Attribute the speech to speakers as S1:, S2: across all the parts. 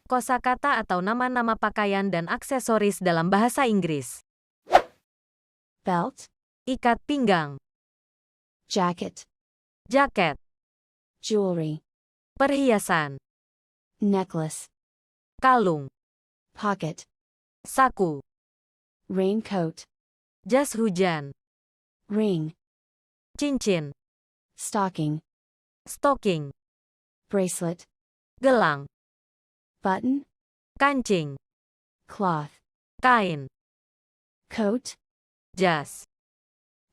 S1: Kosakata atau nama-nama pakaian dan aksesoris dalam bahasa Inggris.
S2: Belt,
S1: Ikat pinggang,
S2: jacket,
S1: jaket,
S2: jewelry,
S1: perhiasan,
S2: necklace,
S1: kalung,
S2: pocket,
S1: saku,
S2: raincoat,
S1: jas hujan,
S2: ring,
S1: cincin,
S2: stocking,
S1: stocking,
S2: bracelet,
S1: gelang,
S2: button,
S1: kancing,
S2: cloth,
S1: kain,
S2: coat,
S1: jas,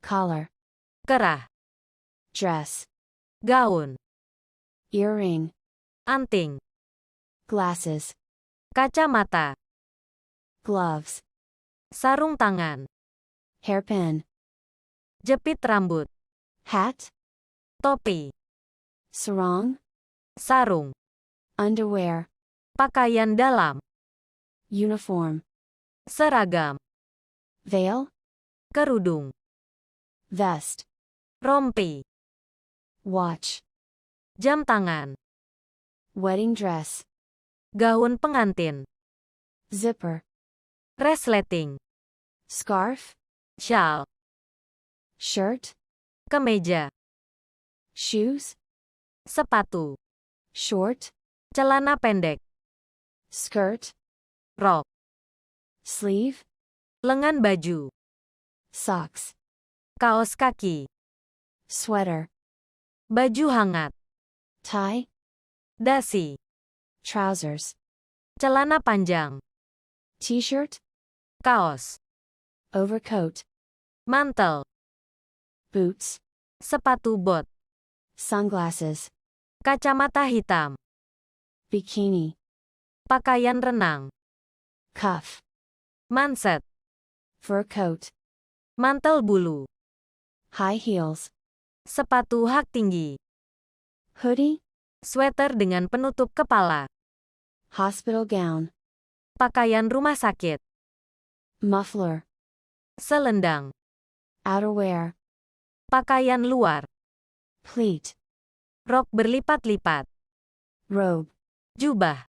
S2: collar,
S1: kerah,
S2: dress,
S1: gaun,
S2: earring,
S1: anting,
S2: glasses,
S1: kacamata,
S2: gloves,
S1: sarung tangan,
S2: hairpin,
S1: jepit rambut,
S2: hat,
S1: topi,
S2: sarong,
S1: sarung,
S2: underwear,
S1: pakaian dalam,
S2: uniform,
S1: seragam,
S2: veil,
S1: kerudung,
S2: vest,
S1: rompi,
S2: watch,
S1: jam tangan,
S2: wedding dress,
S1: gaun pengantin,
S2: zipper,
S1: resleting,
S2: scarf,
S1: shawl,
S2: shirt,
S1: kemeja,
S2: shoes,
S1: sepatu,
S2: short,
S1: celana pendek,
S2: skirt,
S1: rok,
S2: sleeve,
S1: lengan baju,
S2: socks,
S1: kaos kaki,
S2: sweater,
S1: baju hangat,
S2: tie,
S1: dasi,
S2: trousers,
S1: celana panjang,
S2: t-shirt,
S1: kaos,
S2: overcoat,
S1: mantel,
S2: boots,
S1: sepatu bot,
S2: sunglasses,
S1: kacamata hitam,
S2: bikini,
S1: pakaian renang,
S2: cuff,
S1: manset,
S2: fur coat,
S1: mantel bulu,
S2: high heels,
S1: sepatu hak tinggi,
S2: hoodie,
S1: sweater dengan penutup kepala,
S2: hospital gown,
S1: pakaian rumah sakit,
S2: muffler,
S1: selendang,
S2: outerwear,
S1: pakaian luar,
S2: pleat,
S1: rok berlipat-lipat,
S2: robe.
S1: jubah.